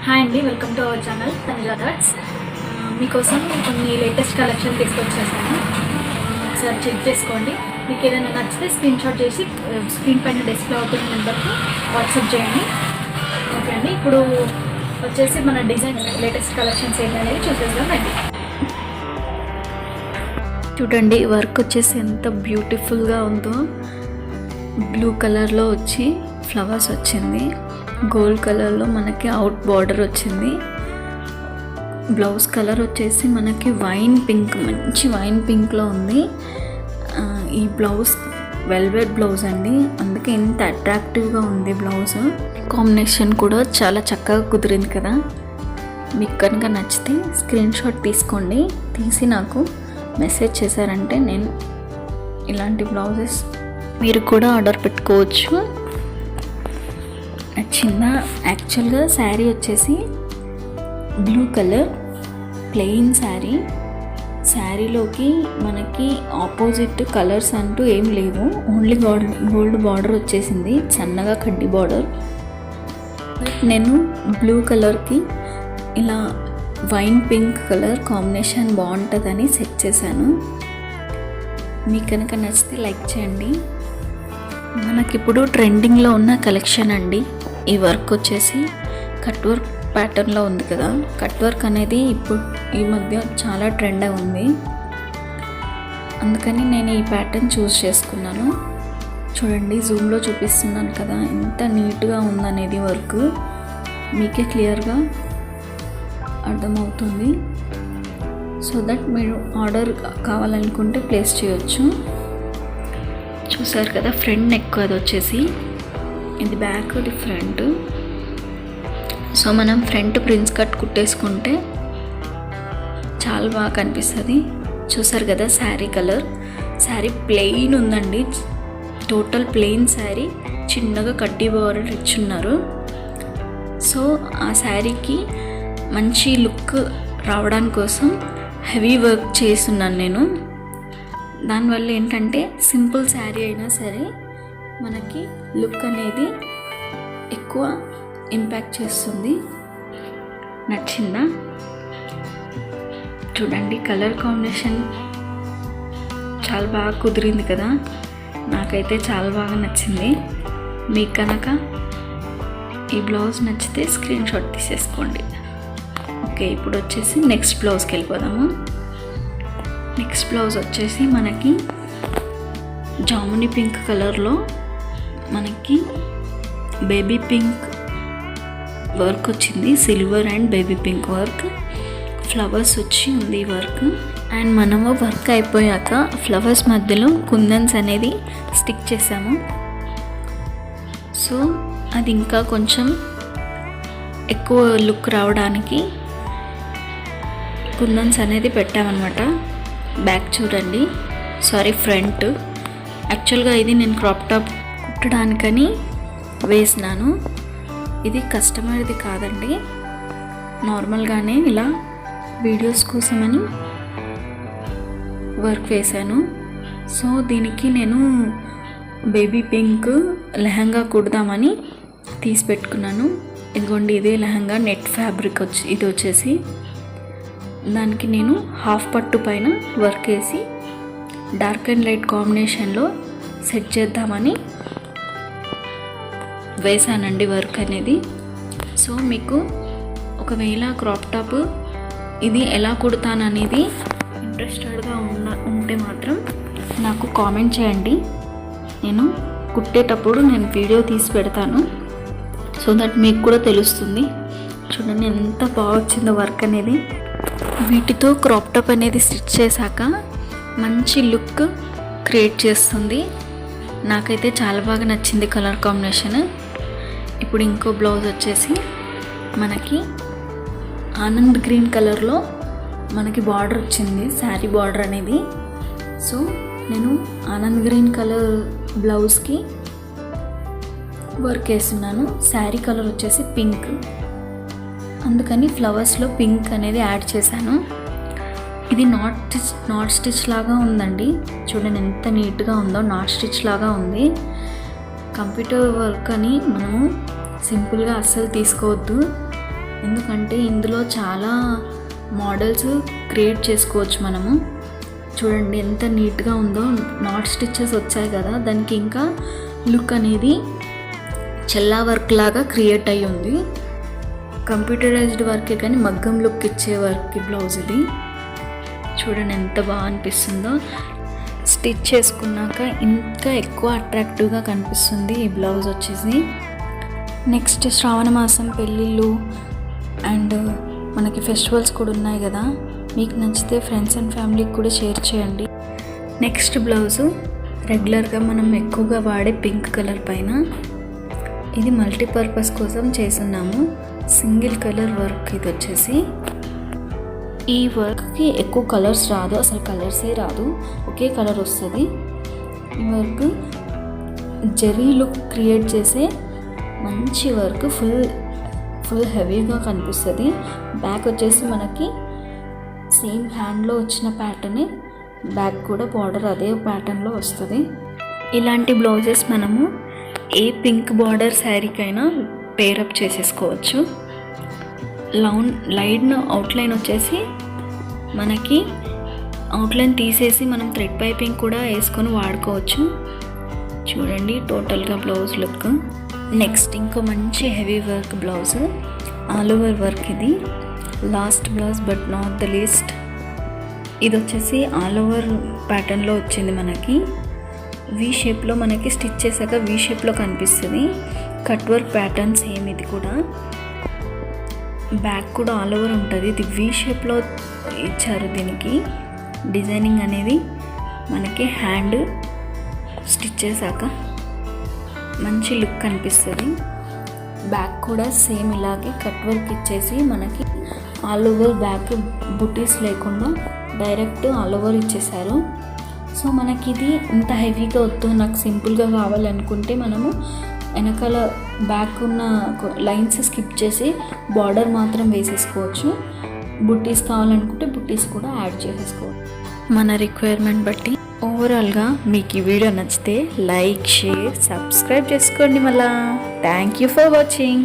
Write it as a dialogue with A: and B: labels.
A: Hi అండి, welcome to our channel Tanuja thoughts. మీకోసం కొన్ని లేటెస్ట్ కలెక్షన్ తీసుకొచ్చేసాను. ఒకసారి చెక్ చేసుకోండి. మీకు ఏదైనా నచ్చితే స్క్రీన్ షాట్ చేసి స్క్రీన్ పైన డిస్ప్లే అవుతున్న నెంబర్కి వాట్సాప్ చేయండి. ఓకే అండి, ఇప్పుడు వచ్చేసి మన డిజైన్ లేటెస్ట్ కలెక్షన్స్ ఏంటనేది చూసేద్దాం అండి.
B: చూడండి, వర్క్ వచ్చేసి ఎంత బ్యూటిఫుల్గా ఉందో. బ్లూ కలర్లో వచ్చి ఫ్లవర్స్ వచ్చింది, గోల్డ్ కలర్లో మనకి అవుట్ బార్డర్ వచ్చింది. బ్లౌజ్ కలర్ వచ్చేసి మనకి వైన్ పింక్, మంచి వైన్ పింక్లో ఉంది. ఈ బ్లౌజ్ వెల్వెట్ బ్లౌజ్ అండి, అందుకే ఎంత అట్రాక్టివ్గా ఉంది బ్లౌజ్. కాంబినేషన్ కూడా చాలా చక్కగా కుదిరింది కదా. మీకు కనుక నచ్చితే స్క్రీన్ షాట్ తీసుకోండి, తీసి నాకు మెసేజ్ చేశారంటే నేను ఇలాంటి బ్లౌజెస్ మీరు కూడా ఆర్డర్ పెట్టుకోవచ్చు. నచ్చిందా? యాక్చువల్గా శారీ వచ్చేసి బ్లూ కలర్ ప్లెయిన్ శారీ. శారీలోకి మనకి ఆపోజిట్ కలర్స్ అంటూ ఏం లేవు, ఓన్లీ గోల్డ్ బార్డర్ వచ్చేసింది, సన్నగా కడ్డీ బార్డర్. నేను బ్లూ కలర్కి ఇలా వైన్ పింక్ కలర్ కాంబినేషన్ బాగుంటుందని సెట్ చేశాను. మీకు కనుక నచ్చితే లైక్ చేయండి. మనకిప్పుడు ట్రెండింగ్లో ఉన్న కలెక్షన్ అండి. ఈ వర్క్ వచ్చేసి కట్ వర్క్ ప్యాటర్న్లో ఉంది కదా. కట్ వర్క్ అనేది ఇప్పుడు ఈ మధ్య చాలా ట్రెండ్ ఉంది, అందుకని నేను ఈ ప్యాటర్న్ చూస్ చేసుకున్నాను. చూడండి, జూమ్లో చూపిస్తున్నాను కదా ఎంత నీట్గా ఉందనేది. వర్క్ మీకే క్లియర్గా అర్థమవుతుంది. సో దట్ మీరు ఆర్డర్ కావాలనుకుంటే ప్లేస్ చేయొచ్చు. చూసారు కదా, ఫ్రంట్ నెక్ అది వచ్చేసి, ఇది బ్యాక్, ఇది ఫ్రంట్. సో మనం ఫ్రంట్ ప్రిన్స్ కట్ కుట్టేసుకుంటే చాలా బాగా కనిపిస్తుంది. చూసారు కదా, శారీ కలర్, శారీ ప్లెయిన్ ఉందండి, టోటల్ ప్లెయిన్ శారీ. చిన్నగా కడ్డీ బార్డర్ ఇచ్చున్నారు. సో ఆ శారీకి మంచి లుక్ రావడానికి కోసం హెవీ వర్క్ చేస్తున్నాను నేను. దానివల్ల ఏంటంటే సింపుల్ శారీ అయినా సరే మనకి లుక్ అనేది ఎక్కువ ఇంపాక్ట్ చేస్తుంది. నచ్చిందా? చూడండి, కలర్ కాంబినేషన్ చాలా బాగా కుదిరింది కదా. నాకైతే చాలా బాగా నచ్చింది. మీకు కనుక ఈ బ్లౌజ్ నచ్చితే స్క్రీన్ షాట్ తీసేసుకోండి. ఓకే, ఇప్పుడు వచ్చేసి నెక్స్ట్ బ్లౌజ్కి వెళ్ళిపోదాము. నెక్స్ట్ బ్లౌజ్ వచ్చేసి మనకి జామునీ పింక్ కలర్లో మనకి బేబీ పింక్ వర్క్ వచ్చింది, silver and baby pink work. Flowers వచ్చి ఉంది వర్క్. అండ్ మనము వర్క్ అయిపోయాక ఫ్లవర్స్ మధ్యలో కుందన్స్ అనేది స్టిక్ చేసాము. సో అది ఇంకా కొంచెం ఎక్కువ లుక్ రావడానికి కుందన్స్ అనేది పెట్టామన్నమాట. బ్యాక్ చూడండి, సారీ ఫ్రంట్. యాక్చువల్గా ఇది నేను క్రాప్ టాప్ కుట్టడానికని వేసినాను. ఇది కస్టమర్ది కాదండి, నార్మల్గానే ఇలా వీడియోస్ కోసమని వర్క్ వేశాను. సో దీనికి నేను బేబీ పింక్ లెహంగా కుడదామని తీసి పెట్టుకున్నాను. ఇదిగోండి, ఇదే లెహంగా నెట్ ఫ్యాబ్రిక్ ఇది వచ్చేసి దానికి నేను హాఫ్ పట్టు పైన వర్క్ వేసి డార్క్ అండ్ లైట్ కాంబినేషన్లో సెట్ చేద్దామని వేసానండి వర్క్ అనేది. సో మీకు ఒకవేళ క్రాప్ టాప్ ఇది ఎలా కుడతాననేది ఇంట్రెస్టెడ్గా ఉంటే మాత్రం నాకు కామెంట్ చేయండి. నేను కుట్టేటప్పుడు నేను వీడియో తీసి పెడతాను, సో దట్ మీకు కూడా తెలుస్తుంది. చూడండి ఎంత బాగా వచ్చిందో వర్క్ అనేది. వీటితో క్రాప్ టాప్ అనేది స్టిచ్ చేశాక మంచి లుక్ క్రియేట్ చేస్తుంది. నాకైతే చాలా బాగా నచ్చింది కలర్ కాంబినేషన్. ఇప్పుడు ఇంకో బ్లౌజ్ వచ్చేసి మనకి ఆనంద్ గ్రీన్ కలర్లో మనకి బార్డర్ వచ్చింది, శారీ బార్డర్ అనేది. సో నేను ఆనంద్ గ్రీన్ కలర్ బ్లౌజ్కి వర్క్ వేస్తున్నాను. శారీ కలర్ వచ్చేసి పింక్, అందుకని ఫ్లవర్స్లో పింక్ అనేది యాడ్ చేశాను. ఇది నాట్ స్టిచ్ లాగా ఉందండి. చూడండి ఎంత నీట్గా ఉందో, నాట్ స్టిచ్ లాగా ఉంది. కంప్యూటర్ వర్క్ అని మనము సింపుల్గా అస్సలు తీసుకోవద్దు. ఎందుకంటే ఇందులో చాలా మోడల్స్ క్రియేట్ చేసుకోవచ్చు మనము. చూడండి ఎంత నీట్గా ఉందో, నాట్ స్టిచెస్ వచ్చాయి కదా, దానికి ఇంకా లుక్ అనేది చెల్లా వర్క్ లాగా క్రియేట్ అయ్యి ఉంది. కంప్యూటరైజ్డ్ వర్కే కానీ మగ్గం లుక్ ఇచ్చే వర్క్ బ్లౌజ్ ఇది. చూడండి ఎంత బాగా అనిపిస్తుందో. స్టిచ్ చేసుకున్నాక ఇంకా ఎక్కువ అట్రాక్టివ్గా కనిపిస్తుంది ఈ బ్లౌజ్ వచ్చేసి. నెక్స్ట్ శ్రావణ మాసం పెళ్ళిళ్ళు అండ్ మనకి ఫెస్టివల్స్ కూడా ఉన్నాయి కదా, మీకు నచ్చితే ఫ్రెండ్స్ అండ్ ఫ్యామిలీకి కూడా షేర్ చేయండి. నెక్స్ట్ బ్లౌజు రెగ్యులర్గా మనం ఎక్కువగా వాడే పింక్ కలర్ పైన, ఇది మల్టీపర్పస్ కోసం చేస్తున్నాము. సింగిల్ కలర్ వర్క్ ఇది వచ్చేసి. ఈ వర్క్కి ఎక్కువ కలర్స్ రాదు, అసలు కలర్సే రాదు, ఒకే కలర్ వస్తుంది. ఈ వర్క్ జెరీ లుక్ క్రియేట్ చేసే మంచి వర్క్, ఫుల్ హెవీగా కనిపిస్తుంది. బ్యాక్ వచ్చేసి మనకి సేమ్ హ్యాండ్లో వచ్చిన ప్యాటర్నే బ్యాక్ కూడా బార్డర్ అదే ప్యాటర్న్లో వస్తుంది. ఇలాంటి బ్లౌజెస్ మనము ఏ పింక్ బార్డర్ శారీకైనా పేరప్ చేసేసుకోవచ్చు. లైన్ అవుట్లైన్ వచ్చేసి మనకి అవుట్లైన్ తీసేసి మనం థ్రెడ్ పైపింగ్ కూడా వేసుకొని వాడుకోవచ్చు. చూడండి టోటల్గా బ్లౌజ్ లుక్. నెక్స్ట్ ఇంకో మంచి heavy work blouse, all over work. ఇది last blouse but not the least. ఇది వచ్చేసి ఆల్ ఓవర్ ప్యాటర్న్లో వచ్చింది మనకి. వీ షేప్లో మనకి స్టిచ్ చేశాక వీ షేప్లో కనిపిస్తుంది. కట్ వర్క్ ప్యాటర్న్ సేమ్ ఇది కూడా. బ్యాక్ కూడా ఆల్ ఓవర్ ఉంటుంది. ఇది వీ షేప్లో ఇచ్చారు దీనికి. డిజైనింగ్ అనేది మనకి హ్యాండ్ స్టిచ్ చేశాక మంచి లుక్ కనిపిస్తుంది. బ్యాక్ కూడా సేమ్ ఇలాగే కట్ వర్క్ ఇచ్చేసి మనకి ఆల్ ఓవర్ బ్యాక్ బుటీస్ లేకుండా డైరెక్ట్ ఆల్ ఓవర్ ఇచ్చేసారు. సో మనకి ఇది ఇంత హెవీగా వద్దు, నాకు సింపుల్గా కావాలనుకుంటే మనము వెనకాల బ్యాక్ ఉన్న లైన్స్ స్కిప్ చేసి బార్డర్ మాత్రం వేసేసుకోవచ్చు. బుట్టీస్ కావాలనుకుంటే బుట్టీస్ కూడా యాడ్ చేసేసుకోవచ్చు మన రిక్వైర్మెంట్ బట్టి. ఓవరాల్గా మీకు ఈ వీడియో నచ్చితే లైక్, షేర్, సబ్స్క్రైబ్ చేసుకోండి. మళ్ళా థ్యాంక్ యూ ఫర్ వాచింగ్.